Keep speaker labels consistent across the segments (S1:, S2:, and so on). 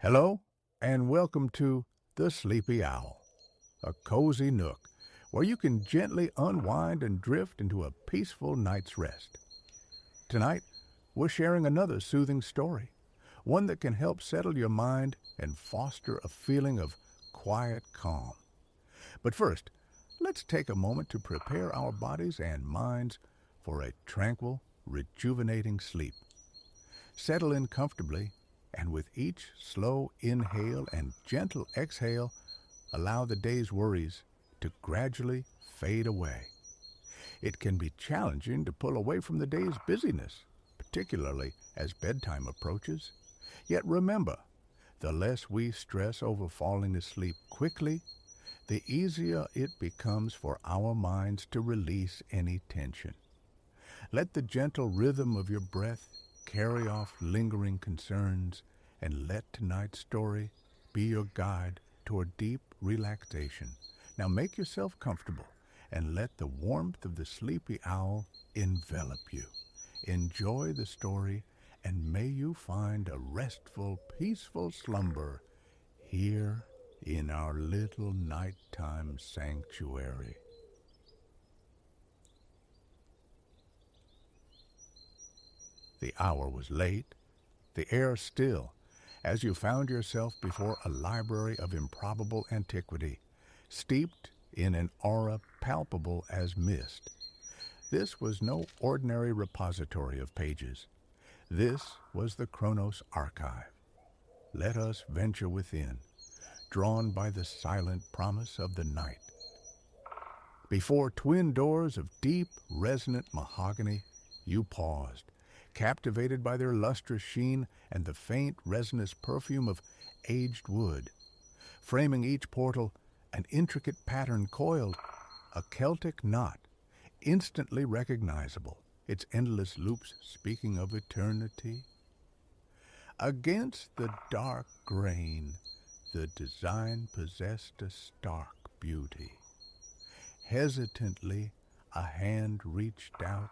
S1: Hello, and welcome to The Sleepy Owl, a cozy nook where you can gently unwind and drift into a peaceful night's rest. Tonight, we're sharing another soothing story, one that can help settle your mind and foster a feeling of quiet calm. But first, let's take a moment to prepare our bodies and minds for a tranquil, rejuvenating sleep. Settle in comfortably, and with each slow inhale and gentle exhale, allow the day's worries to gradually fade away. It can be challenging to pull away from the day's busyness, particularly as bedtime approaches. Yet remember, the less we stress over falling asleep quickly, the easier it becomes for our minds to release any tension. Let the gentle rhythm of your breath carry off lingering concerns, and let tonight's story be your guide toward deep relaxation. Now make yourself comfortable and let the warmth of the sleepy owl envelop you. Enjoy the story, and may you find a restful, peaceful slumber here in our little nighttime sanctuary. The hour was late, the air still, as you found yourself before a library of improbable antiquity, steeped in an aura palpable as mist. This was no ordinary repository of pages. This was the Chronos Archive. Let us venture within, drawn by the silent promise of the night. Before twin doors of deep, resonant mahogany, you paused, captivated by their lustrous sheen and the faint, resinous perfume of aged wood. Framing each portal, an intricate pattern coiled, a Celtic knot, instantly recognizable, its endless loops speaking of eternity. Against the dark grain, the design possessed a stark beauty. Hesitantly, a hand reached out,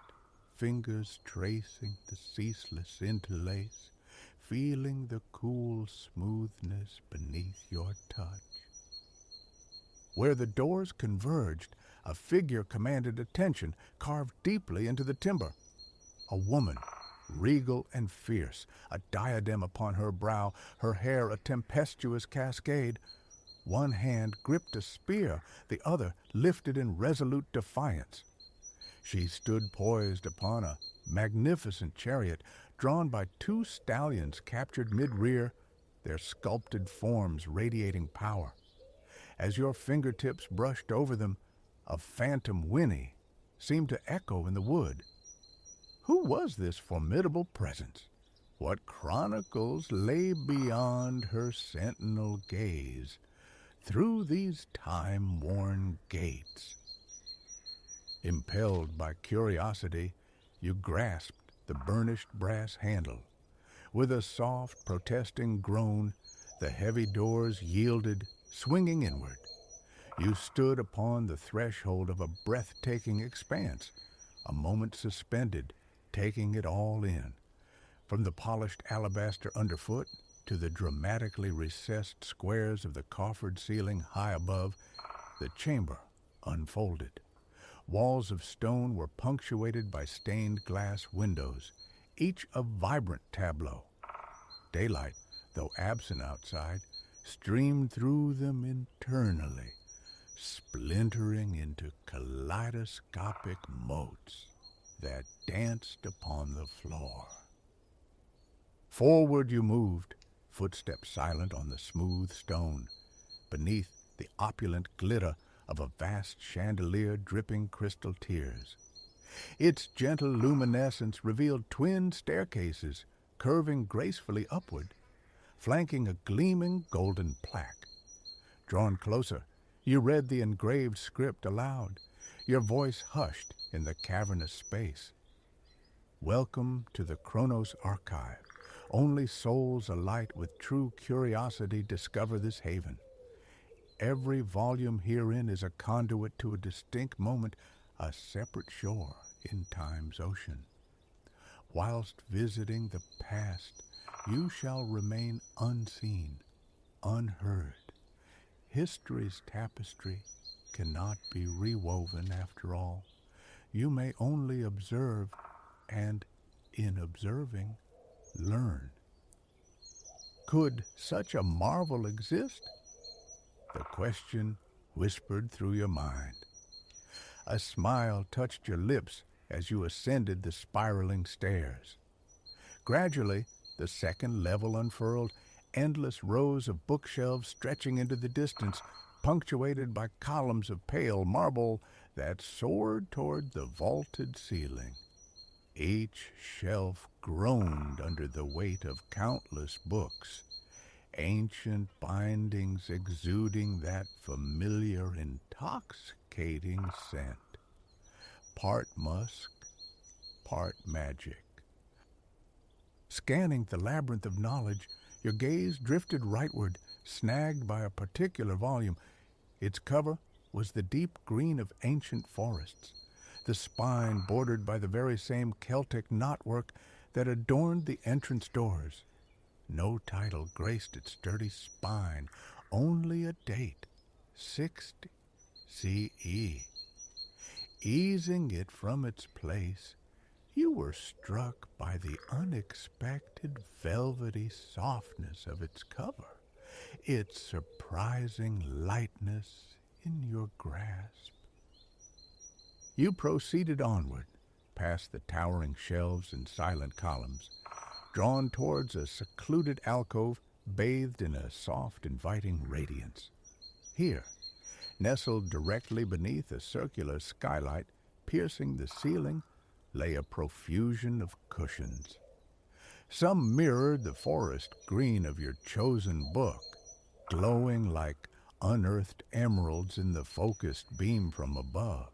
S1: fingers tracing the ceaseless interlace, feeling the cool smoothness beneath your touch. Where the doors converged, a figure commanded attention, carved deeply into the timber. A woman, regal and fierce, a diadem upon her brow, her hair a tempestuous cascade. One hand gripped a spear, the other lifted in resolute defiance. She stood poised upon a magnificent chariot, drawn by two stallions captured mid-rear, their sculpted forms radiating power. As your fingertips brushed over them, a phantom whinny seemed to echo in the wood. Who was this formidable presence? What chronicles lay beyond her sentinel gaze through these time-worn gates? Impelled by curiosity, you grasped the burnished brass handle. With a soft, protesting groan, the heavy doors yielded, swinging inward. You stood upon the threshold of a breathtaking expanse, a moment suspended, taking it all in. From the polished alabaster underfoot to the dramatically recessed squares of the coffered ceiling high above, the chamber unfolded. Walls of stone were punctuated by stained glass windows, each a vibrant tableau. Daylight, though absent outside, streamed through them internally, splintering into kaleidoscopic motes that danced upon the floor. Forward you moved, footsteps silent on the smooth stone, beneath the opulent glitter of a vast chandelier dripping crystal tears. Its gentle luminescence revealed twin staircases curving gracefully upward, flanking a gleaming golden plaque. Drawn closer, you read the engraved script aloud, your voice hushed in the cavernous space. Welcome to the Chronos Archive. Only souls alight with true curiosity discover this haven. Every volume herein is a conduit to a distinct moment, a separate shore in time's ocean. Whilst visiting the past, you shall remain unseen, unheard. History's tapestry cannot be rewoven after all. You may only observe, and in observing, learn. Could such a marvel exist? The question whispered through your mind. A smile touched your lips as you ascended the spiraling stairs. Gradually, the second level unfurled, endless rows of bookshelves stretching into the distance, punctuated by columns of pale marble that soared toward the vaulted ceiling. Each shelf groaned under the weight of countless books, ancient bindings exuding that familiar, intoxicating scent. Part musk, part magic. Scanning the labyrinth of knowledge, your gaze drifted rightward, snagged by a particular volume. Its cover was the deep green of ancient forests, the spine bordered by the very same Celtic knotwork that adorned the entrance doors. No title graced its sturdy spine, only a date, 60 CE. Easing it from its place, you were struck by the unexpected velvety softness of its cover, its surprising lightness in your grasp. You proceeded onward, past the towering shelves and silent columns, drawn towards a secluded alcove bathed in a soft, inviting radiance. Here, nestled directly beneath a circular skylight piercing the ceiling, lay a profusion of cushions. Some mirrored the forest green of your chosen book, glowing like unearthed emeralds in the focused beam from above.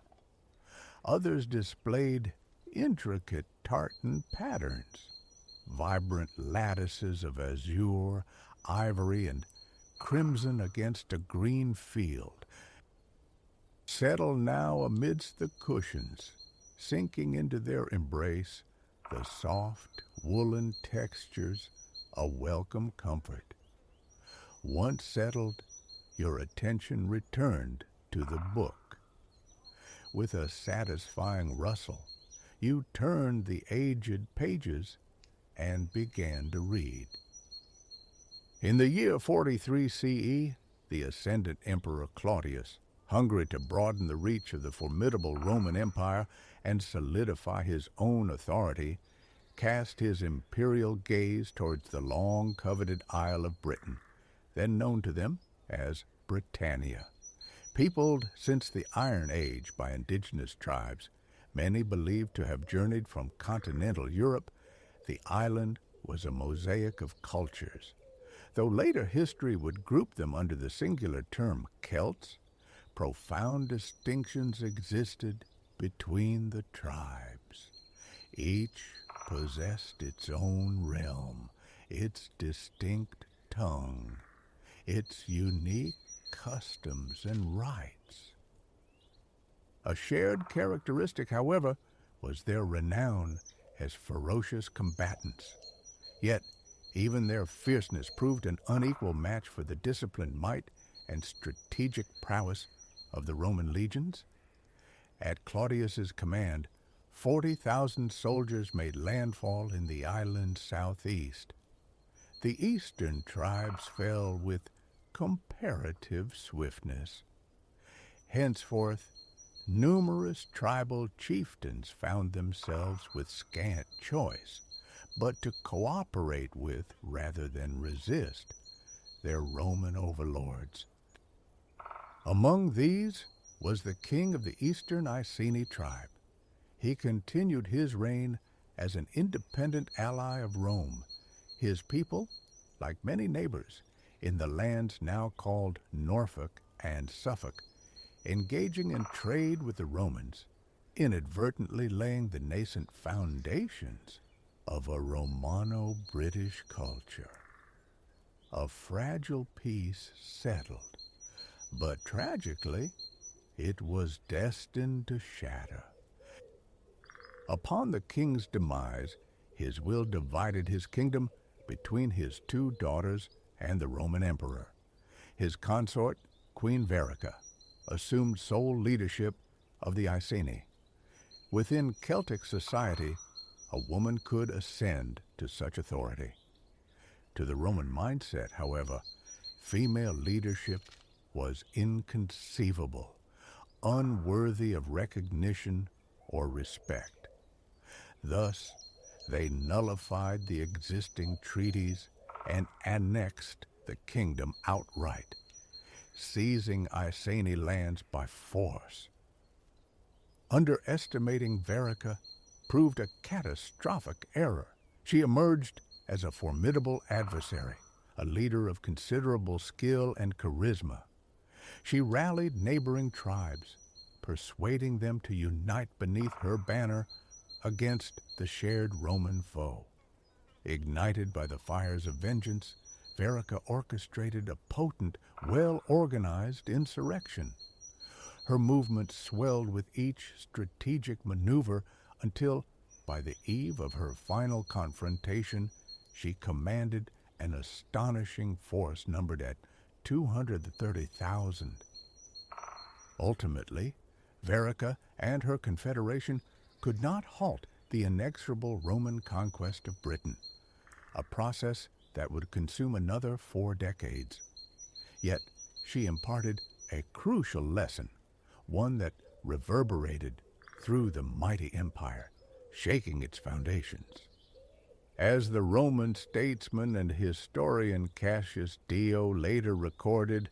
S1: Others displayed intricate tartan patterns, vibrant lattices of azure, ivory, and crimson against a green field. Settle now amidst the cushions, sinking into their embrace, the soft woolen textures, a welcome comfort. Once settled, your attention returned to the book. With a satisfying rustle, you turned the aged pages and began to read. In the year 43 CE, the ascendant Emperor Claudius, hungry to broaden the reach of the formidable Roman Empire and solidify his own authority, cast his imperial gaze towards the long-coveted Isle of Britain, then known to them as Britannia. Peopled since the Iron Age by indigenous tribes, many believed to have journeyed from continental Europe, the island was a mosaic of cultures. Though later history would group them under the singular term Celts, profound distinctions existed between the tribes. Each possessed its own realm, its distinct tongue, its unique customs and rites. A shared characteristic, however, was their renown as ferocious combatants. Yet, even their fierceness proved an unequal match for the disciplined might and strategic prowess of the Roman legions. At Claudius's command, 40,000 soldiers made landfall in the island's southeast. The eastern tribes fell with comparative swiftness. Henceforth, numerous tribal chieftains found themselves with scant choice but to cooperate with, rather than resist, their Roman overlords. Among these was the king of the Eastern Iceni tribe. He continued his reign as an independent ally of Rome. His people, like many neighbors, in the lands now called Norfolk and Suffolk, engaging in trade with the Romans, inadvertently laying the nascent foundations of a Romano-British culture. A fragile peace settled, but tragically, it was destined to shatter. Upon the king's demise, his will divided his kingdom between his two daughters and the Roman emperor. His consort, Queen Verica, assumed sole leadership of the Iceni. Within Celtic society, a woman could ascend to such authority. To the Roman mindset, however, female leadership was inconceivable, unworthy of recognition or respect. Thus, they nullified the existing treaties and annexed the kingdom outright, seizing Iceni lands by force. Underestimating Verica proved a catastrophic error. She emerged as a formidable adversary, a leader of considerable skill and charisma. She rallied neighboring tribes, persuading them to unite beneath her banner against the shared Roman foe. Ignited by the fires of vengeance, Verica orchestrated a potent, well-organized insurrection. Her movement swelled with each strategic maneuver until, by the eve of her final confrontation, she commanded an astonishing force numbered at 230,000. Ultimately, Verica and her confederation could not halt the inexorable Roman conquest of Britain, a process that would consume another 4 decades. Yet she imparted a crucial lesson, one that reverberated through the mighty empire, shaking its foundations. As the Roman statesman and historian Cassius Dio later recorded,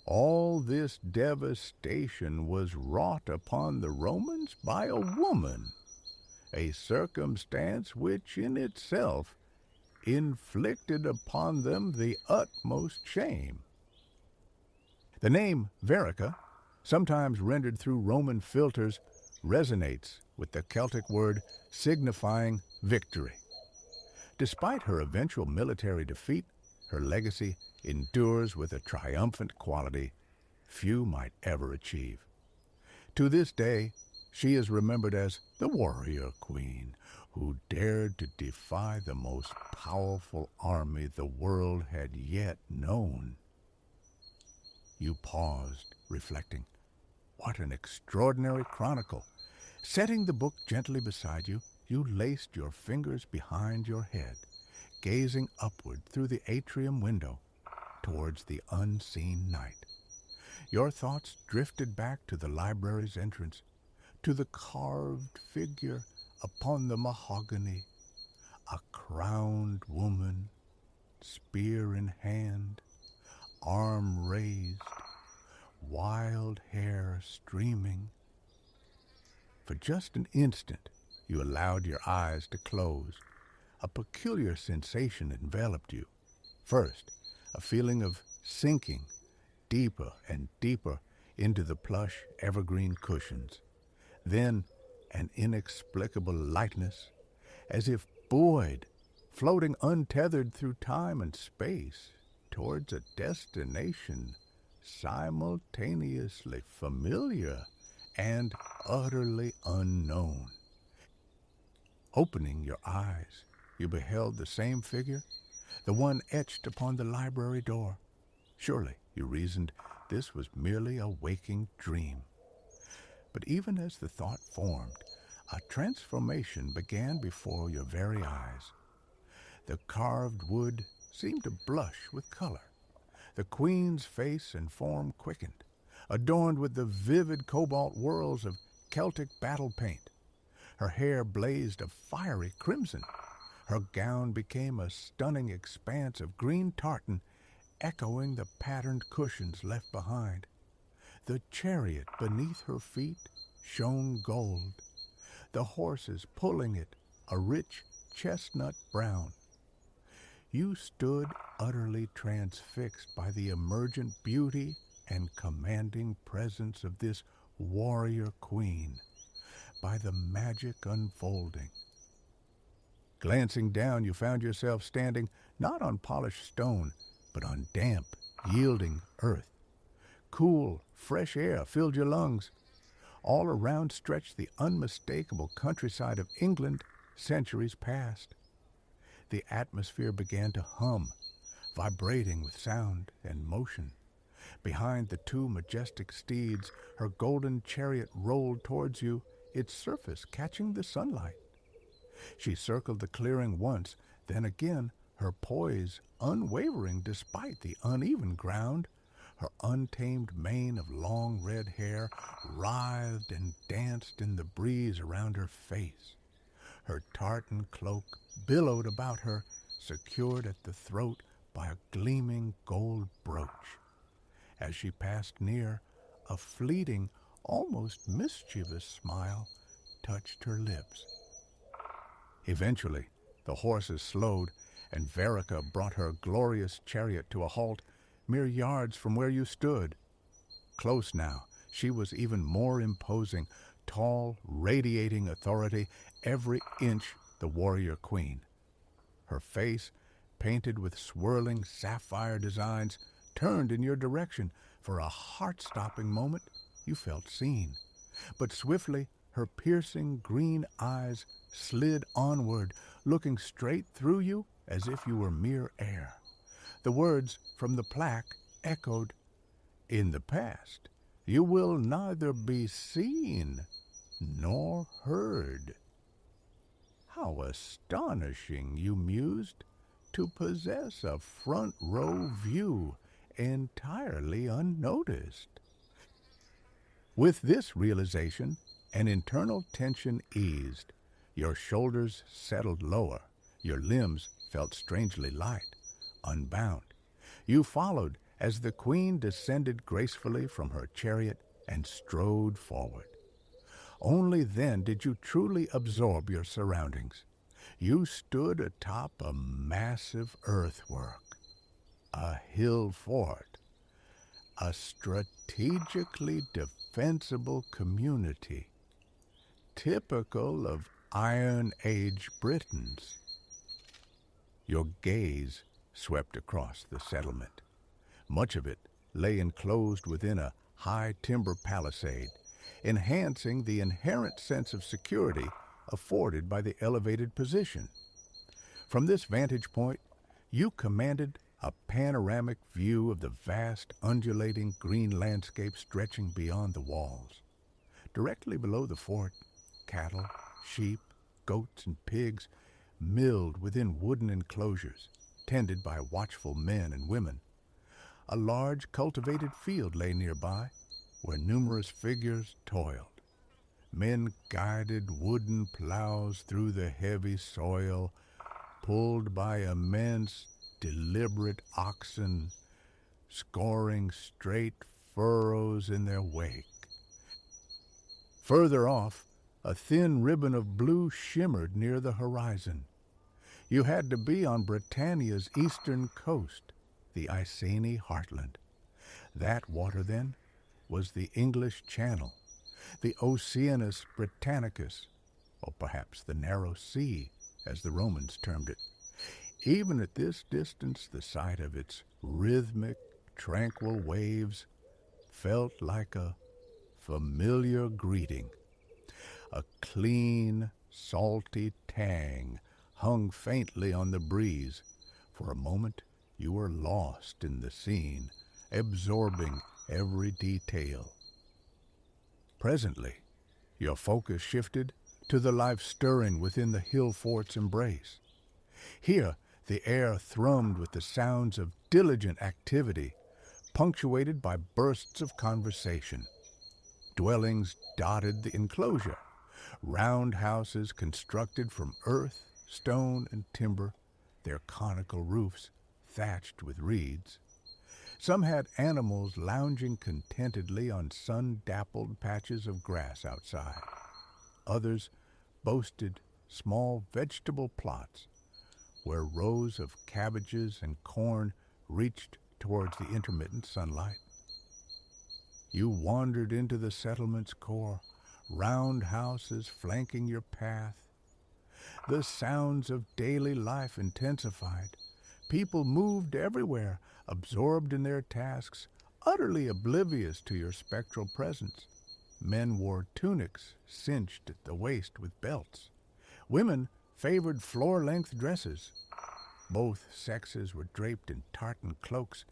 S1: all this devastation was wrought upon the Romans by a woman, a circumstance which in itself inflicted upon them the utmost shame. The name Verica, sometimes rendered through Roman filters, resonates with the Celtic word signifying victory. Despite her eventual military defeat, her legacy endures with a triumphant quality few might ever achieve. To this day, she is remembered as the warrior queen who dared to defy the most powerful army the world had yet known. You paused, reflecting. What an extraordinary chronicle. Setting the book gently beside you, you laced your fingers behind your head, gazing upward through the atrium window towards the unseen night. Your thoughts drifted back to the library's entrance, to the carved figure upon the mahogany, a crowned woman, spear in hand, arm raised, wild hair streaming. For just an instant, you allowed your eyes to close. A peculiar sensation enveloped you. First, a feeling of sinking deeper and deeper into the plush evergreen cushions. Then, an inexplicable lightness, as if buoyed, floating untethered through time and space towards a destination simultaneously familiar and utterly unknown. Opening your eyes, you beheld the same figure, the one etched upon the library door. Surely, you reasoned, this was merely a waking dream. But even as the thought formed, a transformation began before your very eyes. The carved wood seemed to blush with color. The queen's face and form quickened, adorned with the vivid cobalt whorls of Celtic battle paint. Her hair blazed a fiery crimson. Her gown became a stunning expanse of green tartan, echoing the patterned cushions left behind. The chariot beneath her feet shone gold, the horses pulling it a rich chestnut brown. You stood utterly transfixed by the emergent beauty and commanding presence of this warrior queen, by the magic unfolding. Glancing down, you found yourself standing not on polished stone, but on damp, yielding earth. Cool, fresh air filled your lungs. All around stretched the unmistakable countryside of England centuries past. The atmosphere began to hum, vibrating with sound and motion. Behind the two majestic steeds, her golden chariot rolled towards you, its surface catching the sunlight. She circled the clearing once, then again, her poise unwavering despite the uneven ground. Her untamed mane of long red hair writhed and danced in the breeze around her face. Her tartan cloak billowed about her, secured at the throat by a gleaming gold brooch. As she passed near, a fleeting, almost mischievous smile touched her lips. Eventually, the horses slowed, and Verica brought her glorious chariot to a halt mere yards from where you stood. Close now, she was even more imposing, tall, radiating authority, every inch the warrior queen. Her face, painted with swirling sapphire designs, turned in your direction. For a heart-stopping moment, you felt seen. But swiftly, her piercing green eyes slid onward, looking straight through you as if you were mere air. The words from the plaque echoed, "In the past, you will neither be seen nor heard." How astonishing, you mused, to possess a front row view entirely unnoticed. With this realization, an internal tension eased. Your shoulders settled lower. Your limbs felt strangely light, unbound. You followed as the queen descended gracefully from her chariot and strode forward. Only then did you truly absorb your surroundings. You stood atop a massive earthwork, a hill fort, a strategically defensible community, typical of Iron Age Britons. Your gaze swept across the settlement. Much of it lay enclosed within a high timber palisade, enhancing the inherent sense of security afforded by the elevated position. From this vantage point, you commanded a panoramic view of the vast, undulating green landscape stretching beyond the walls. Directly below the fort, cattle, sheep, goats, and pigs milled within wooden enclosures, tended by watchful men and women. A large cultivated field lay nearby, where numerous figures toiled. Men guided wooden plows through the heavy soil, pulled by immense, deliberate oxen, scoring straight furrows in their wake. Further off, a thin ribbon of blue shimmered near the horizon. You had to be on Britannia's eastern coast, the Iceni heartland. That water, then, was the English Channel, the Oceanus Britannicus, or perhaps the Narrow Sea, as the Romans termed it. Even at this distance, the sight of its rhythmic, tranquil waves felt like a familiar greeting. A clean, salty tang hung faintly on the breeze. For a moment, you were lost in the scene, absorbing every detail. Presently, your focus shifted to the life stirring within the hill fort's embrace. Here, the air thrummed with the sounds of diligent activity, punctuated by bursts of conversation. Dwellings dotted the enclosure, round houses constructed from earth, stone, and timber, their conical roofs thatched with reeds. Some had animals lounging contentedly on sun-dappled patches of grass outside. Others boasted small vegetable plots where rows of cabbages and corn reached towards the intermittent sunlight. You wandered into the settlement's core, round houses flanking your path. The sounds of daily life intensified. People moved everywhere, absorbed in their tasks, utterly oblivious to your spectral presence. Men wore tunics cinched at the waist with belts. Women favored floor-length dresses. Both sexes were draped in tartan cloaks,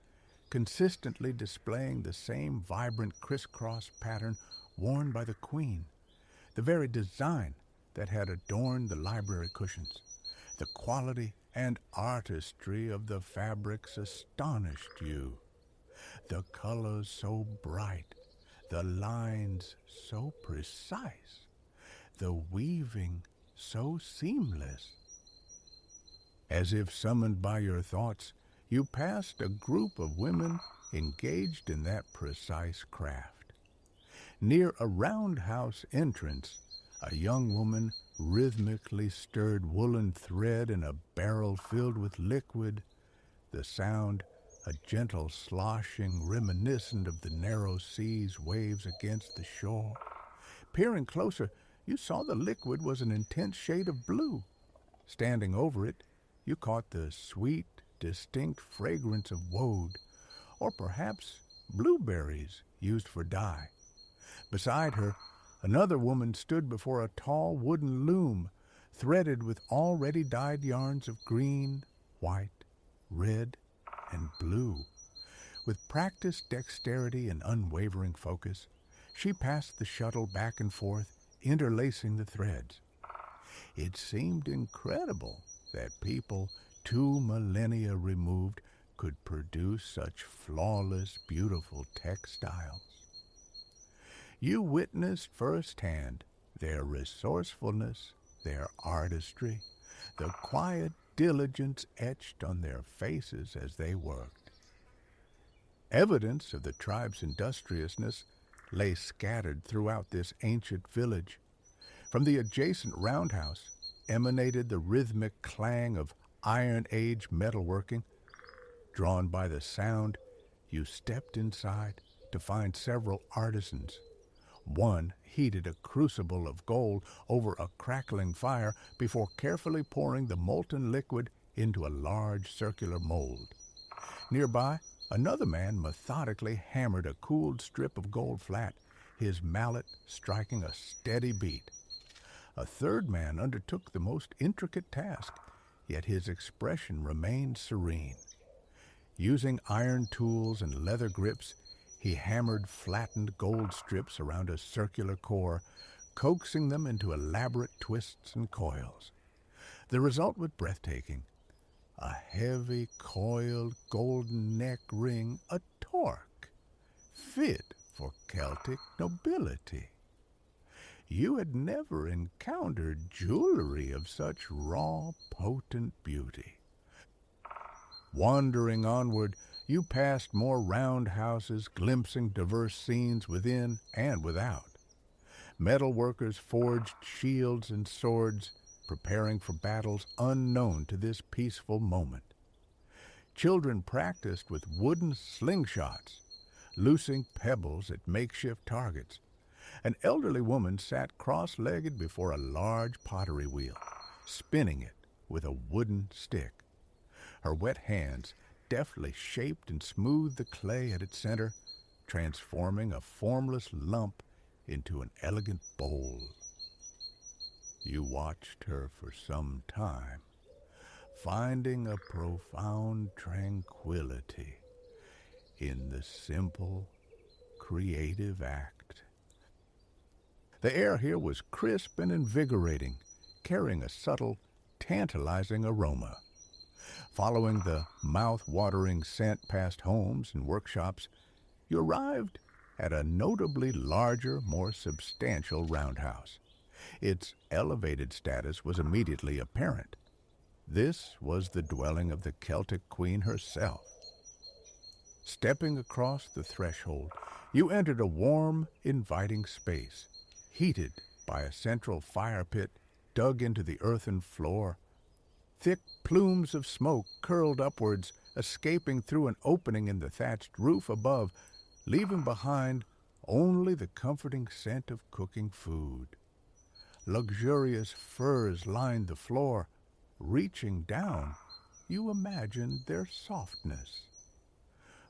S1: consistently displaying the same vibrant crisscross pattern worn by the queen, the very design that had adorned the library cushions. The quality and artistry of the fabrics astonished you. The colors so bright, the lines so precise, the weaving so seamless. As if summoned by your thoughts, you passed a group of women engaged in that precise craft. Near a roundhouse entrance, a young woman rhythmically stirred woolen thread in a barrel filled with liquid, the sound a gentle sloshing reminiscent of the narrow sea's waves against the shore. Peering closer, you saw the liquid was an intense shade of blue. Standing over it, you caught the sweet, distinct fragrance of woad, or perhaps blueberries used for dye. Beside her, another woman stood before a tall wooden loom, threaded with already dyed yarns of green, white, red, and blue. With practiced dexterity and unwavering focus, she passed the shuttle back and forth, interlacing the threads. It seemed incredible that people 2 millennia removed could produce such flawless, beautiful textiles. You witnessed firsthand their resourcefulness, their artistry, the quiet diligence etched on their faces as they worked. Evidence of the tribe's industriousness lay scattered throughout this ancient village. From the adjacent roundhouse emanated the rhythmic clang of Iron Age metalworking. Drawn by the sound, you stepped inside to find several artisans. One heated a crucible of gold over a crackling fire before carefully pouring the molten liquid into a large circular mold. Nearby, another man methodically hammered a cooled strip of gold flat, his mallet striking a steady beat. A third man undertook the most intricate task, yet his expression remained serene. Using iron tools and leather grips, he hammered flattened gold strips around a circular core, coaxing them into elaborate twists and coils. The result was breathtaking. A heavy, coiled, golden neck ring, a torque, fit for Celtic nobility. You had never encountered jewelry of such raw, potent beauty. Wandering onward, you passed more roundhouses, glimpsing diverse scenes within and without. Metal workers forged shields and swords, preparing for battles unknown to this peaceful moment. Children practiced with wooden slingshots, loosing pebbles at makeshift targets. An elderly woman sat cross-legged before a large pottery wheel, spinning it with a wooden stick. Her wet hands deftly shaped and smoothed the clay at its center, transforming a formless lump into an elegant bowl. You watched her for some time, finding a profound tranquility in the simple, creative act. The air here was crisp and invigorating, carrying a subtle, tantalizing aroma. Following the mouth-watering scent past homes and workshops, you arrived at a notably larger, more substantial roundhouse. Its elevated status was immediately apparent. This was the dwelling of the Celtic queen herself. Stepping across the threshold, you entered a warm, inviting space, heated by a central fire pit dug into the earthen floor. Thick plumes of smoke curled upwards, escaping through an opening in the thatched roof above, leaving behind only the comforting scent of cooking food. Luxurious furs lined the floor. Reaching down, you imagined their softness.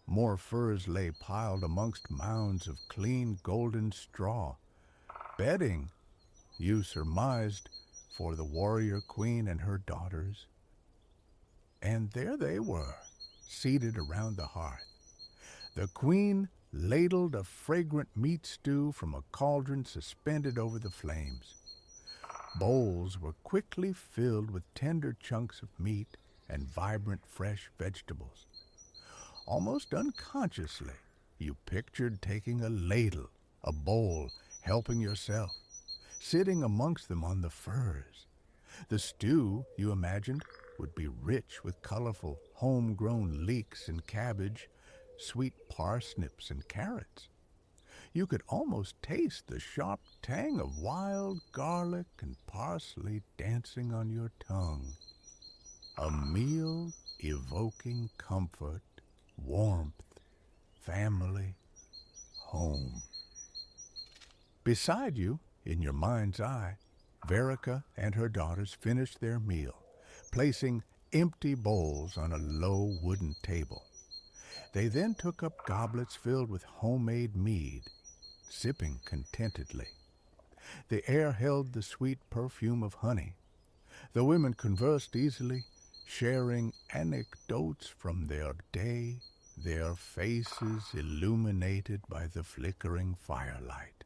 S1: More furs lay piled amongst mounds of clean golden straw. Bedding, you surmised, for the warrior queen and her daughters. And there they were, seated around the hearth. The queen ladled a fragrant meat stew from a cauldron suspended over the flames. Bowls were quickly filled with tender chunks of meat and vibrant fresh vegetables. Almost unconsciously, you pictured taking a ladle, a bowl, helping yourself, sitting amongst them on the furs. The stew, you imagined, would be rich with colorful, homegrown leeks and cabbage, sweet parsnips and carrots. You could almost taste the sharp tang of wild garlic and parsley dancing on your tongue. A meal evoking comfort, warmth, family, home. Beside you, in your mind's eye, Verica and her daughters finished their meal, placing empty bowls on a low wooden table. They then took up goblets filled with homemade mead, sipping contentedly. The air held the sweet perfume of honey. The women conversed easily, sharing anecdotes from their day, their faces illuminated by the flickering firelight.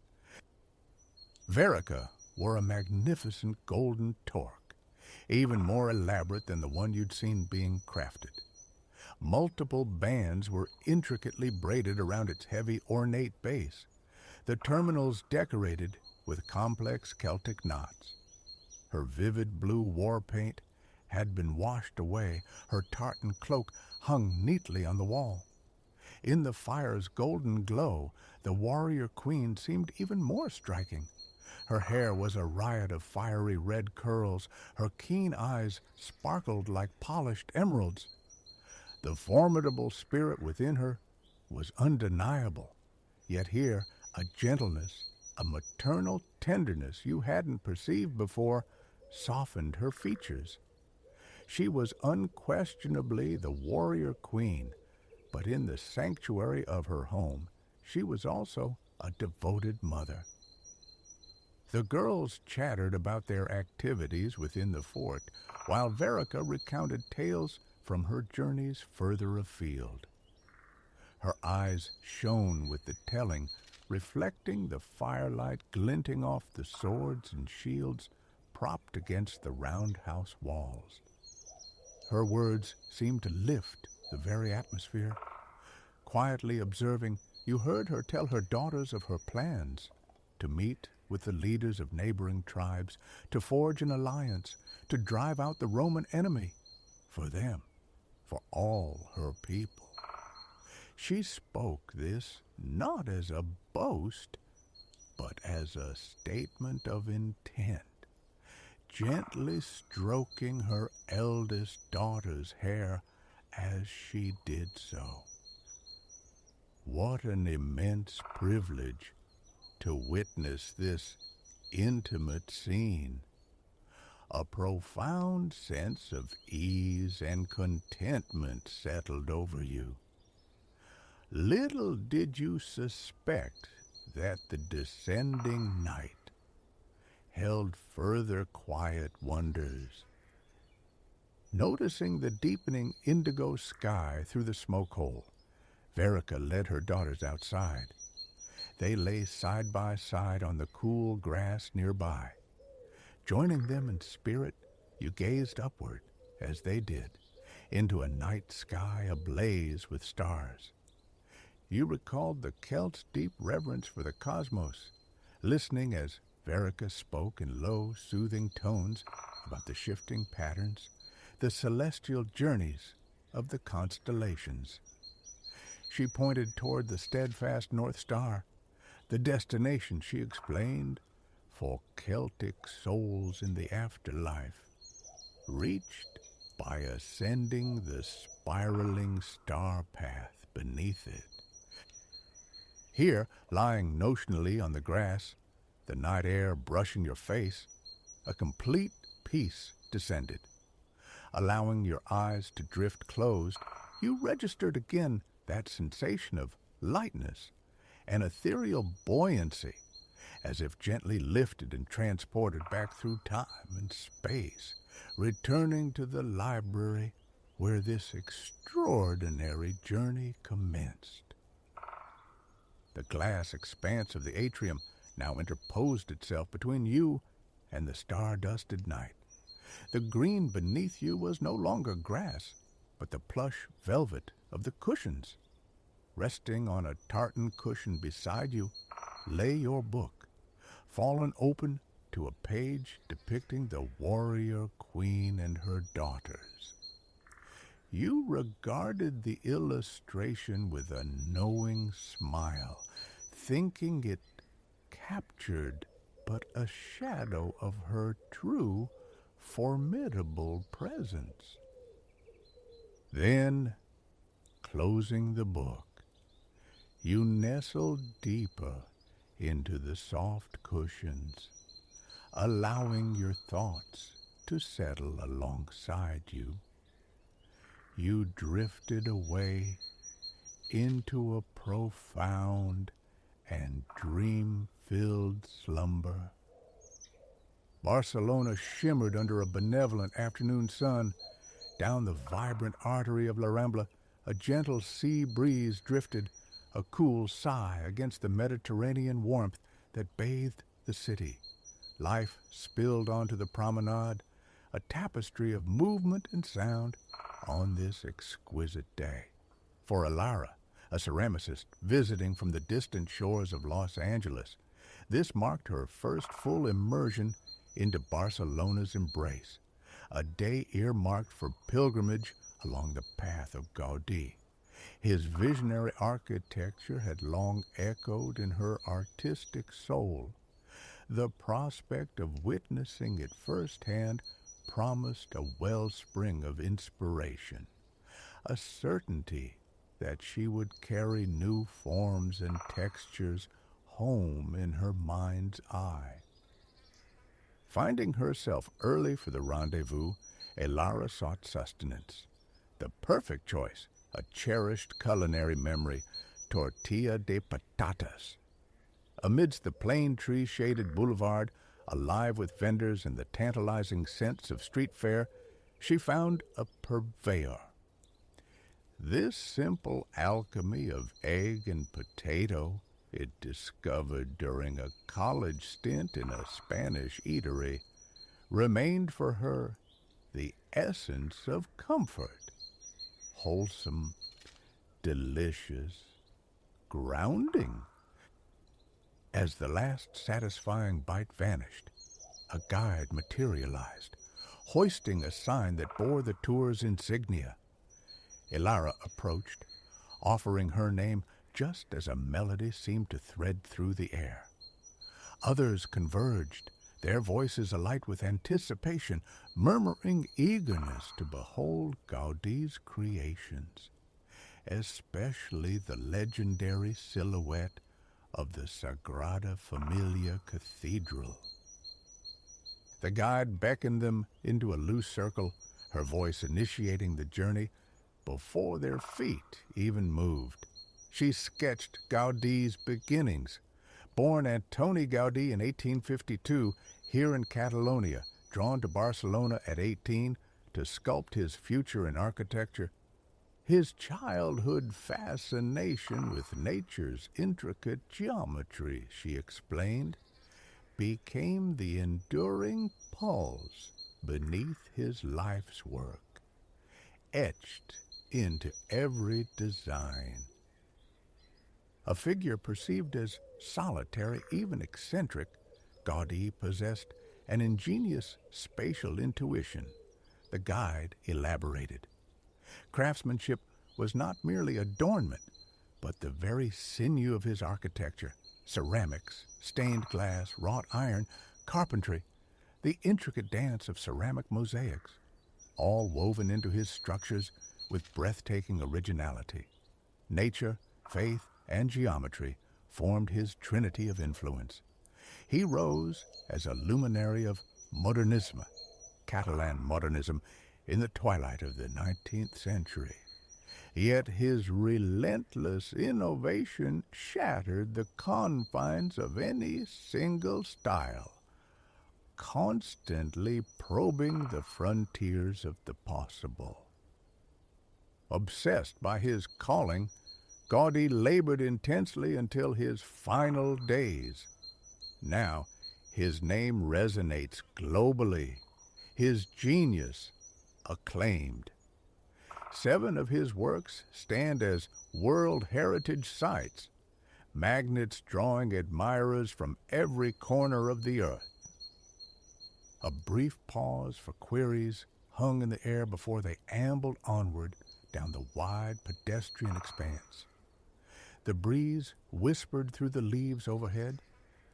S1: Verica wore a magnificent golden torque, even more elaborate than the one you'd seen being crafted. Multiple bands were intricately braided around its heavy, ornate base, the terminals decorated with complex Celtic knots. Her vivid blue war paint had been washed away, her tartan cloak hung neatly on the wall. In the fire's golden glow, the warrior queen seemed even more striking. Her hair was a riot of fiery red curls, her keen eyes sparkled like polished emeralds. The formidable spirit within her was undeniable, yet here a gentleness, a maternal tenderness you hadn't perceived before, softened her features. She was unquestionably the warrior queen, but in the sanctuary of her home, she was also a devoted mother. The girls chattered about their activities within the fort, while Verica recounted tales from her journeys further afield. Her eyes shone with the telling, reflecting the firelight glinting off the swords and shields propped against the roundhouse walls. Her words seemed to lift the very atmosphere. Quietly observing, you heard her tell her daughters of her plans to meet with the leaders of neighboring tribes, to forge an alliance, to drive out the Roman enemy, for them, for all her people. She spoke this not as a boast, but as a statement of intent, gently stroking her eldest daughter's hair as she did so. What an immense privilege to witness this intimate scene. A profound sense of ease and contentment settled over you. Little did you suspect that the descending night held further quiet wonders. Noticing the deepening indigo sky through the smoke hole, Verica led her daughters outside. They lay side by side on the cool grass nearby. Joining them in spirit, you gazed upward, as they did, into a night sky ablaze with stars. You recalled the Celts' deep reverence for the cosmos, listening as Verica spoke in low, soothing tones about the shifting patterns, the celestial journeys of the constellations. She pointed toward the steadfast North Star, the destination, she explained, for Celtic souls in the afterlife, reached by ascending the spiraling star path beneath it. Here, lying notionally on the grass, the night air brushing your face, a complete peace descended. Allowing your eyes to drift closed, you registered again that sensation of lightness, an ethereal buoyancy, as if gently lifted and transported back through time and space, returning to the library where this extraordinary journey commenced. The glass expanse of the atrium now interposed itself between you and the star-dusted night. The green beneath you was no longer grass, but the plush velvet of the cushions. Resting on a tartan cushion beside you lay your book, fallen open to a page depicting the warrior queen and her daughters. You regarded the illustration with a knowing smile, thinking it captured but a shadow of her true, formidable presence. Then, closing the book, you nestled deeper into the soft cushions, allowing your thoughts to settle alongside you. You drifted away into a profound and dream-filled slumber. Barcelona shimmered under a benevolent afternoon sun. Down the vibrant artery of La Rambla, a gentle sea breeze drifted, a cool sigh against the Mediterranean warmth that bathed the city. Life spilled onto the promenade, a tapestry of movement and sound on this exquisite day. For Alara, a ceramicist visiting from the distant shores of Los Angeles, this marked her first full immersion into Barcelona's embrace, a day earmarked for pilgrimage along the path of Gaudí. His visionary architecture had long echoed in her artistic soul. The prospect of witnessing it firsthand promised a wellspring of inspiration, a certainty that she would carry new forms and textures home in her mind's eye. Finding herself early for the rendezvous, Alara sought sustenance. The perfect choice, a cherished culinary memory, tortilla de patatas. Amidst the plane tree-shaded boulevard, alive with vendors and the tantalizing scents of street fare, she found a purveyor. This simple alchemy of egg and potato, it discovered during a college stint in a Spanish eatery, remained for her the essence of comfort. Wholesome, delicious, grounding. As the last satisfying bite vanished, a guide materialized, hoisting a sign that bore the tour's insignia. Alara approached, offering her name just as a melody seemed to thread through the air. Others converged, their voices alight with anticipation, murmuring eagerness to behold Gaudí's creations, especially the legendary silhouette of the Sagrada Familia Cathedral. The guide beckoned them into a loose circle, her voice initiating the journey before their feet even moved. She sketched Gaudí's beginnings. Born Antoni Gaudí in 1852, here in Catalonia, drawn to Barcelona at 18 to sculpt his future in architecture, his childhood fascination with nature's intricate geometry, she explained, became the enduring pulse beneath his life's work, etched into every design. A figure perceived as solitary, even eccentric, Gaudí possessed an ingenious spatial intuition. The guide elaborated. Craftsmanship was not merely adornment, but the very sinew of his architecture. Ceramics, stained glass, wrought iron, carpentry, the intricate dance of ceramic mosaics, all woven into his structures with breathtaking originality. Nature, faith, and geometry formed his trinity of influence. He rose as a luminary of modernisme, Catalan modernism, in the twilight of the 19th century. Yet his relentless innovation shattered the confines of any single style, constantly probing the frontiers of the possible. Obsessed by his calling, Gaudí labored intensely until his final days. Now, his name resonates globally, his genius acclaimed. 7 of his works stand as World Heritage Sites, magnets drawing admirers from every corner of the earth. A brief pause for queries hung in the air before they ambled onward down the wide pedestrian expanse. The breeze whispered through the leaves overhead,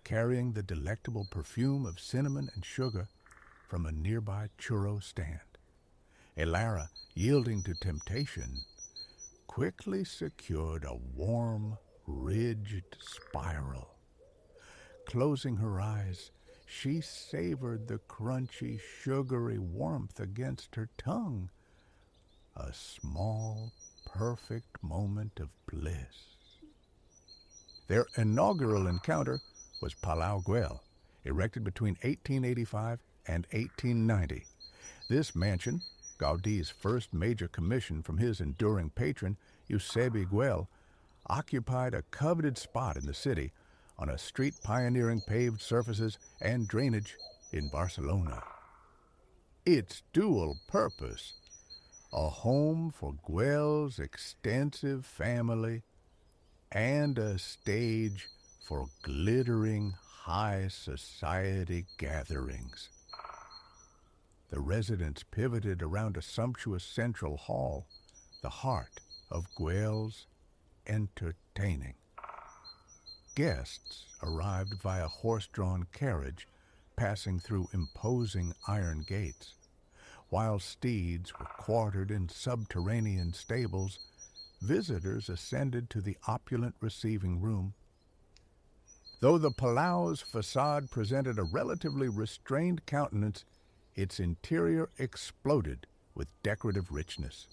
S1: carrying the delectable perfume of cinnamon and sugar from a nearby churro stand. Elara, yielding to temptation, quickly secured a warm, ridged spiral. Closing her eyes, she savored the crunchy, sugary warmth against her tongue. A small, perfect moment of bliss. Their inaugural encounter was Palau Güell, erected between 1885 and 1890. This mansion, Gaudí's first major commission from his enduring patron, Eusebi Güell, occupied a coveted spot in the city on a street pioneering paved surfaces and drainage in Barcelona. Its dual purpose, a home for Güell's extensive family and a stage for glittering high society gatherings. The residence pivoted around a sumptuous central hall, the heart of Güell's entertaining. Guests arrived via horse-drawn carriage, passing through imposing iron gates. While steeds were quartered in subterranean stables, visitors ascended to the opulent receiving room. Though the Palau's facade presented a relatively restrained countenance, its interior exploded with decorative richness.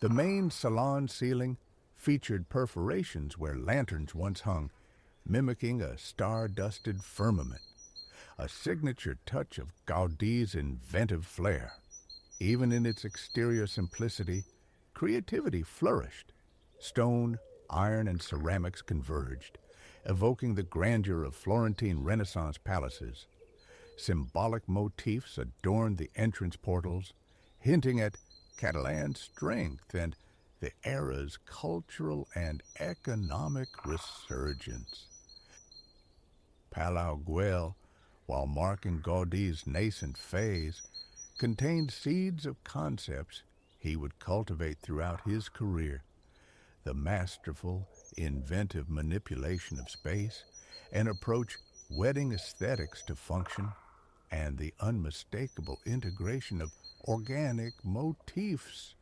S1: The main salon ceiling featured perforations where lanterns once hung, mimicking a star-dusted firmament, a signature touch of Gaudí's inventive flair. Even in its exterior simplicity, creativity flourished. Stone, iron, and ceramics converged, evoking the grandeur of Florentine Renaissance palaces. Symbolic motifs adorned the entrance portals, hinting at Catalan strength and the era's cultural and economic resurgence. Palau Güell, while marking Gaudí's nascent phase, contained seeds of concepts he would cultivate throughout his career. The masterful, inventive manipulation of space, an approach wedding aesthetics to function, and the unmistakable integration of organic motifs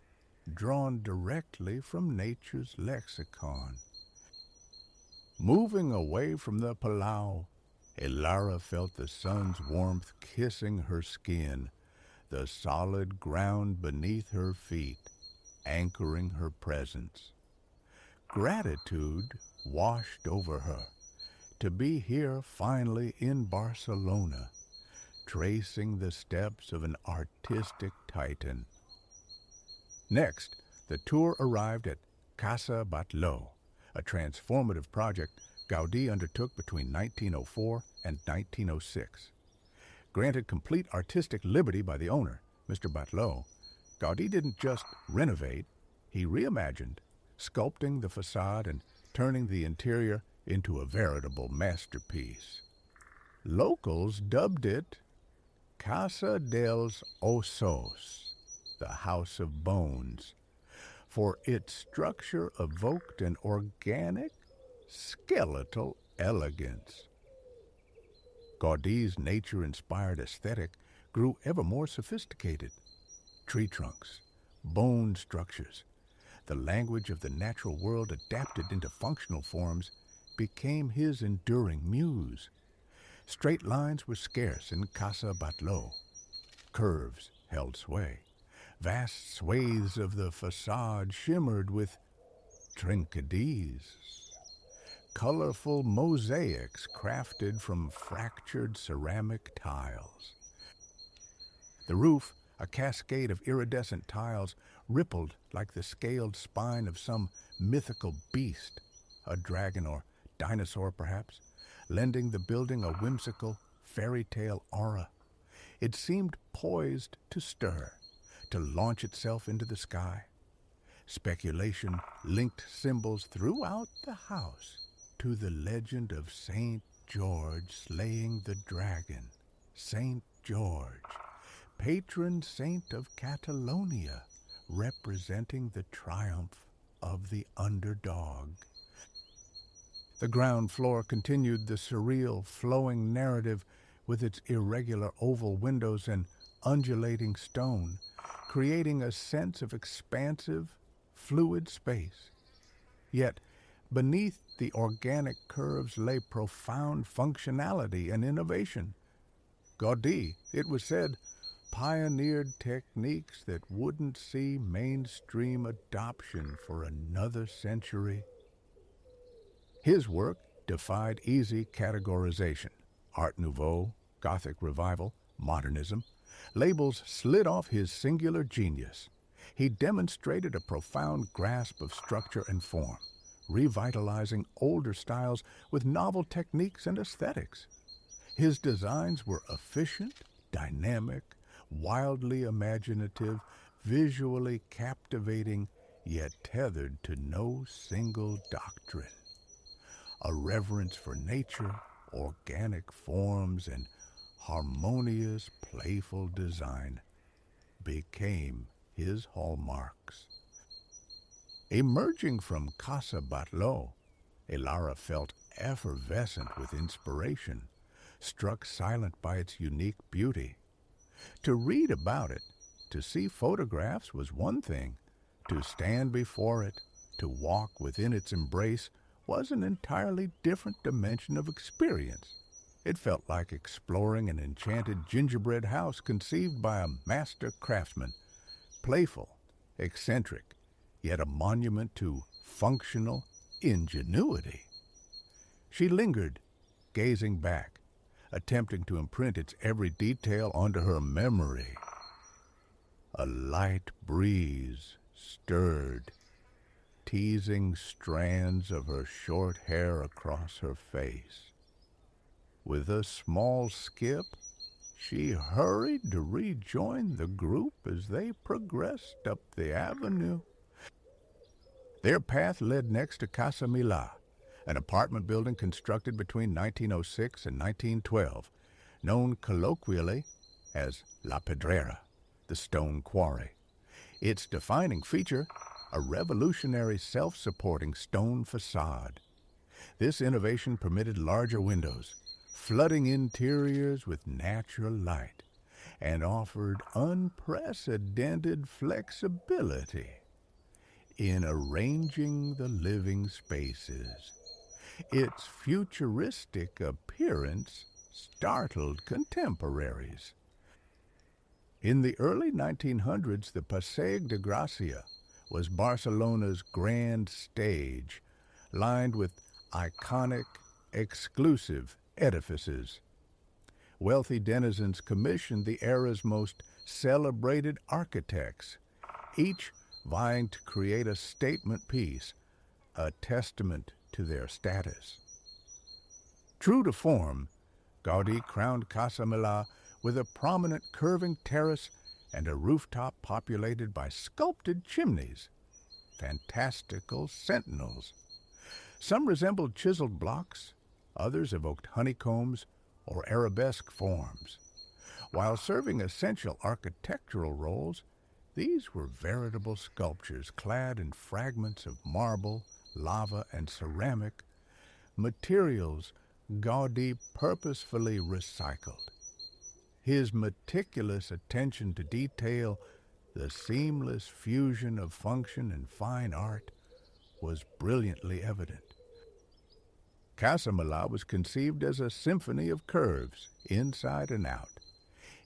S1: drawn directly from nature's lexicon. Moving away from the Palau, Elara felt the sun's warmth kissing her skin, the solid ground beneath her feet, anchoring her presence. Gratitude washed over her to be here finally in Barcelona, tracing the steps of an artistic titan. Next, the tour arrived at Casa Batlló, a transformative project Gaudí undertook between 1904 and 1906. Granted complete artistic liberty by the owner, Mr. Batlló, Gaudí didn't just renovate, he reimagined, sculpting the facade and turning the interior into a veritable masterpiece. Locals dubbed it Casa dels Ossos, the House of Bones, for its structure evoked an organic, skeletal elegance. Gaudí's nature-inspired aesthetic grew ever more sophisticated. Tree trunks, bone structures, the language of the natural world adapted into functional forms became his enduring muse. Straight lines were scarce in Casa Batlló. Curves held sway. Vast swathes of the facade shimmered with trincadilles, colorful mosaics crafted from fractured ceramic tiles. The roof, a cascade of iridescent tiles, rippled like the scaled spine of some mythical beast, a dragon or dinosaur perhaps, lending the building a whimsical fairy tale aura. It seemed poised to stir, to launch itself into the sky. Speculation linked symbols throughout the house to the legend of Saint George slaying the dragon. Saint George, patron saint of Catalonia, representing the triumph of the underdog. The ground floor continued the surreal, flowing narrative with its irregular oval windows and undulating stone, creating a sense of expansive, fluid space. Yet, beneath the organic curves lay profound functionality and innovation. Gaudí, it was said, pioneered techniques that wouldn't see mainstream adoption for another century. His work defied easy categorization. Art Nouveau, Gothic Revival, Modernism. Labels slid off his singular genius. He demonstrated a profound grasp of structure and form, revitalizing older styles with novel techniques and aesthetics. His designs were efficient, dynamic, wildly imaginative, visually captivating, yet tethered to no single doctrine. A reverence for nature, organic forms, and harmonious, playful design became his hallmarks. Emerging from Casa Batlló, Elara felt effervescent with inspiration, struck silent by its unique beauty. To read about it, to see photographs was one thing. To stand before it, to walk within its embrace, was an entirely different dimension of experience. It felt like exploring an enchanted gingerbread house conceived by a master craftsman, playful, eccentric, yet a monument to functional ingenuity. She lingered, gazing back, attempting to imprint its every detail onto her memory. A light breeze stirred, teasing strands of her short hair across her face. With a small skip, she hurried to rejoin the group as they progressed up the avenue. Their path led next to Casa Milà, an apartment building constructed between 1906 and 1912, known colloquially as La Pedrera, the stone quarry. Its defining feature, a revolutionary self-supporting stone facade. This innovation permitted larger windows, flooding interiors with natural light, and offered unprecedented flexibility in arranging the living spaces. Its futuristic appearance startled contemporaries. In the early 1900s, the Passeig de Gràcia was Barcelona's grand stage, lined with iconic, exclusive edifices. Wealthy denizens commissioned the era's most celebrated architects, each vying to create a statement piece, a testament to their status. True to form, Gaudí crowned Casa Milà with a prominent curving terrace and a rooftop populated by sculpted chimneys, fantastical sentinels. Some resembled chiseled blocks, others evoked honeycombs or arabesque forms. While serving essential architectural roles, these were veritable sculptures clad in fragments of marble, lava, and ceramic, materials Gaudí purposefully recycled. His meticulous attention to detail, the seamless fusion of function and fine art, was brilliantly evident. Casa Milà was conceived as a symphony of curves, inside and out.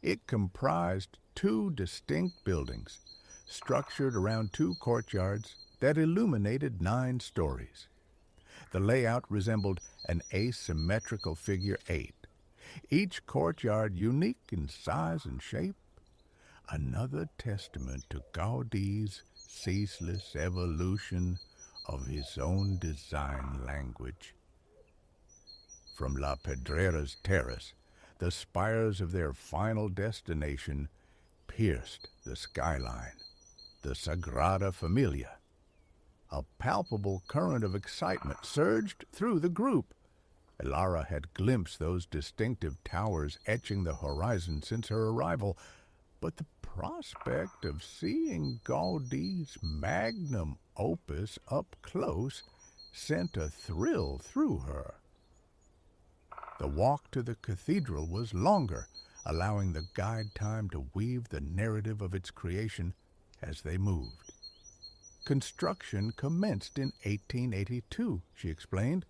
S1: It comprised two distinct buildings, structured around two courtyards that illuminated 9 stories. The layout resembled an asymmetrical figure 8, each courtyard unique in size and shape, another testament to Gaudí's ceaseless evolution of his own design language. From La Pedrera's terrace, the spires of their final destination pierced the skyline, the Sagrada Familia. A palpable current of excitement surged through the group. Elara had glimpsed those distinctive towers etching the horizon since her arrival, but the prospect of seeing Gaudi's magnum opus up close sent a thrill through her. The walk to the cathedral was longer, allowing the guide time to weave the narrative of its creation as they moved. Construction commenced in 1882, she explained.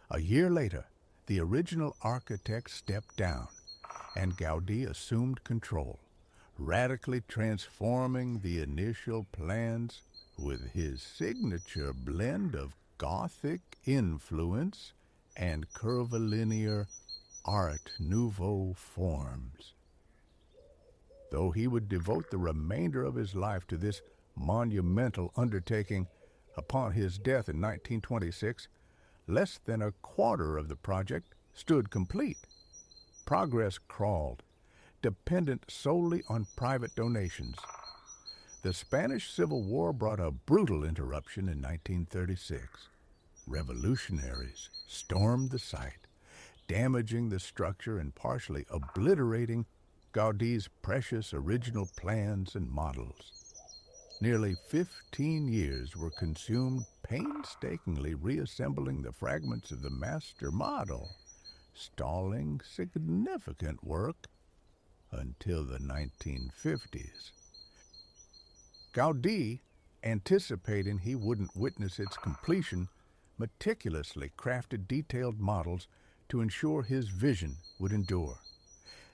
S1: A year later, the original architect stepped down, and Gaudí assumed control, radically transforming the initial plans with his signature blend of Gothic influence and curvilinear Art Nouveau forms. Though he would devote the remainder of his life to this monumental undertaking, upon his death in 1926, less than a quarter of the project stood complete. Progress crawled, dependent solely on private donations. The Spanish Civil War brought a brutal interruption in 1936. Revolutionaries stormed the site, damaging the structure and partially obliterating Gaudí's precious original plans and models. Nearly 15 years were consumed painstakingly reassembling the fragments of the master model, stalling significant work until the 1950s. Gaudí, anticipating he wouldn't witness its completion, meticulously crafted detailed models to ensure his vision would endure.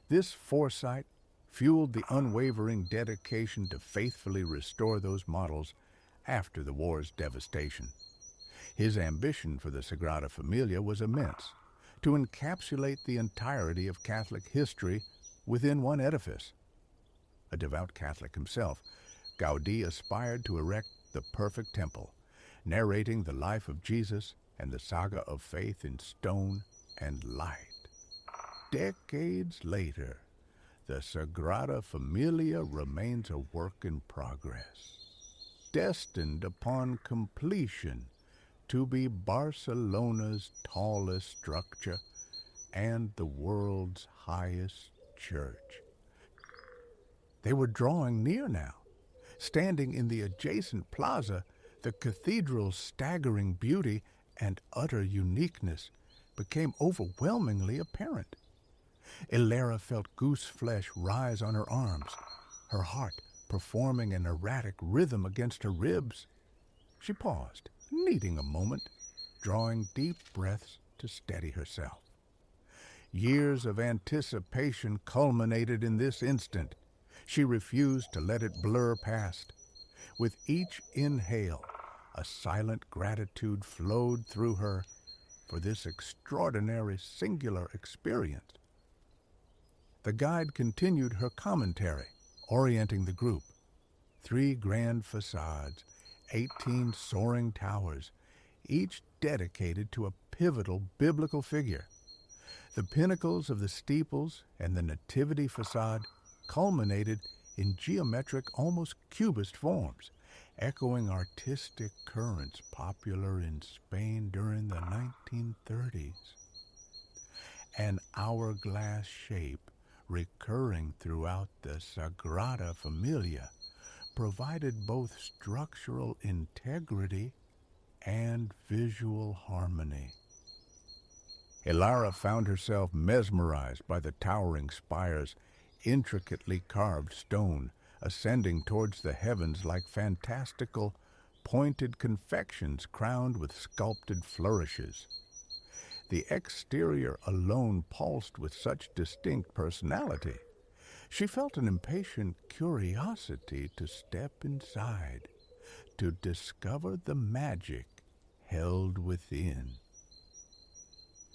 S1: This foresight fueled the unwavering dedication to faithfully restore those models after the war's devastation. His ambition for the Sagrada Familia was immense, to encapsulate the entirety of Catholic history within one edifice. A devout Catholic himself, Gaudí aspired to erect the perfect temple, narrating the life of Jesus and the saga of faith in stone and light. Decades later, the Sagrada Familia remains a work in progress, destined upon completion to be Barcelona's tallest structure and the world's highest church. They were drawing near now. Standing in the adjacent plaza, the cathedral's staggering beauty and utter uniqueness became overwhelmingly apparent. Elara felt goose flesh rise on her arms, her heart performing an erratic rhythm against her ribs. She paused, needing a moment, drawing deep breaths to steady herself. Years of anticipation culminated in this instant. She refused to let it blur past. With each inhale, a silent gratitude flowed through her for this extraordinary, singular experience. The guide continued her commentary, orienting the group. 3 grand facades, 18 soaring towers, each dedicated to a pivotal biblical figure. The pinnacles of the steeples and the nativity facade culminated in geometric, almost cubist forms, echoing artistic currents popular in Spain during the 1930s. An hourglass shape recurring throughout the Sagrada Familia provided both structural integrity and visual harmony. Elara found herself mesmerized by the towering spires, intricately carved stone, ascending towards the heavens like fantastical, pointed confections crowned with sculpted flourishes. The exterior alone pulsed with such distinct personality. She felt an impatient curiosity to step inside, to discover the magic held within.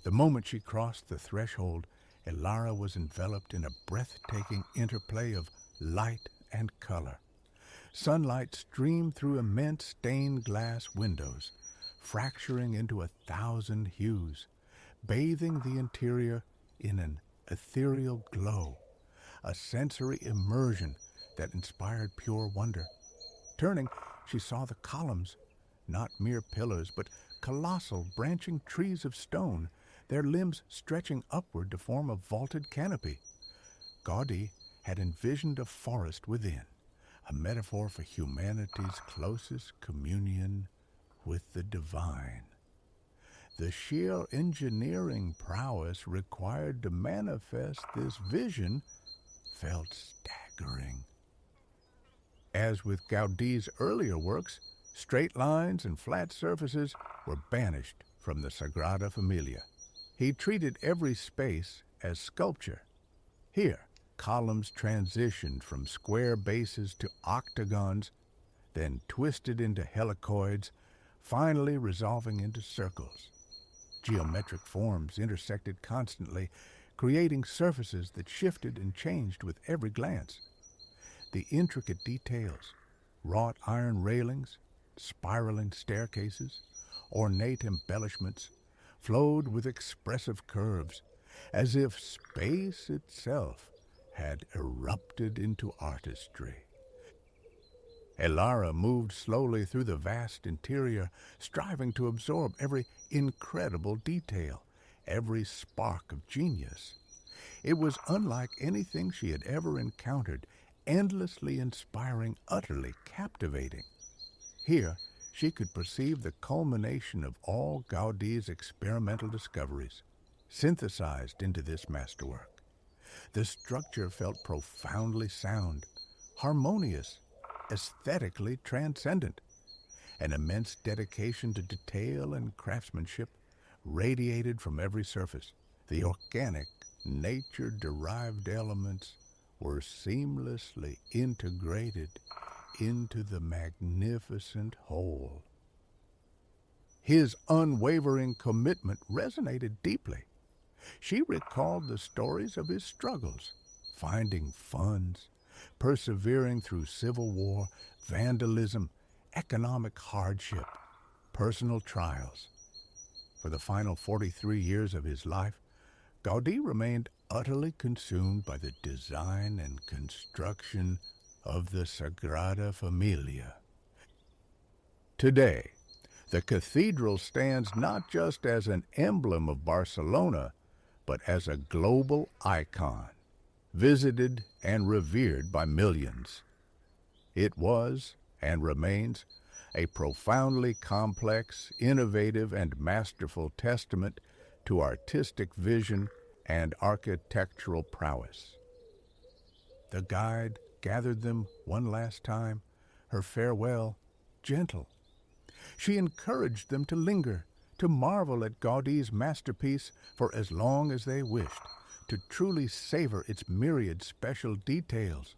S1: The moment she crossed the threshold, Elara was enveloped in a breathtaking interplay of light and color. Sunlight streamed through immense stained glass windows, fracturing into 1,000 hues, bathing the interior in an ethereal glow, a sensory immersion that inspired pure wonder. Turning, she saw the columns, not mere pillars, but colossal branching trees of stone, their limbs stretching upward to form a vaulted canopy. Gaudí had envisioned a forest within, a metaphor for humanity's closest communion with the divine. The sheer engineering prowess required to manifest this vision felt staggering. As with Gaudí's earlier works, straight lines and flat surfaces were banished from the Sagrada Familia. He treated every space as sculpture. Here, columns transitioned from square bases to octagons, then twisted into helicoids, finally resolving into circles. Geometric forms intersected constantly, creating surfaces that shifted and changed with every glance. The intricate details, wrought iron railings, spiraling staircases, ornate embellishments, flowed with expressive curves, as if space itself had erupted into artistry. Elara moved slowly through the vast interior, striving to absorb every incredible detail, every spark of genius. It was unlike anything she had ever encountered, endlessly inspiring, utterly captivating. Here, she could perceive the culmination of all Gaudí's experimental discoveries, synthesized into this masterwork. The structure felt profoundly sound, harmonious, aesthetically transcendent. An immense dedication to detail and craftsmanship radiated from every surface. The organic, nature-derived elements were seamlessly integrated into the magnificent whole. His unwavering commitment resonated deeply. She recalled the stories of his struggles, finding funds, persevering through civil war, vandalism, economic hardship, personal trials. For the final 43 years of his life, Gaudí remained utterly consumed by the design and construction of the Sagrada Familia. Today, the cathedral stands not just as an emblem of Barcelona, but as a global icon, visited and revered by millions. It was, and remains, a profoundly complex, innovative, and masterful testament to artistic vision and architectural prowess. The guide gathered them one last time, her farewell gentle. She encouraged them to linger, to marvel at Gaudí's masterpiece for as long as they wished, to truly savor its myriad special details.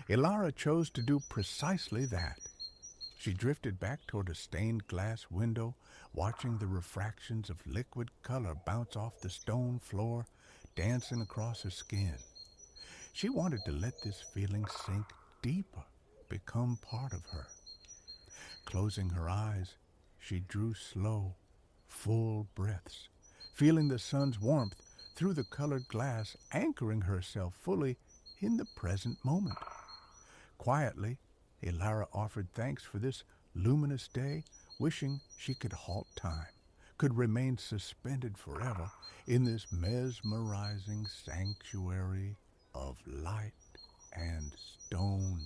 S1: Elara chose to do precisely that. She drifted back toward a stained glass window, watching the refractions of liquid color bounce off the stone floor, dancing across her skin. She wanted to let this feeling sink deeper, become part of her. Closing her eyes, she drew slow, full breaths, feeling the sun's warmth through the colored glass, anchoring herself fully in the present moment. Quietly, Elara offered thanks for this luminous day, wishing she could halt time, could remain suspended forever in this mesmerizing sanctuary of light and stone.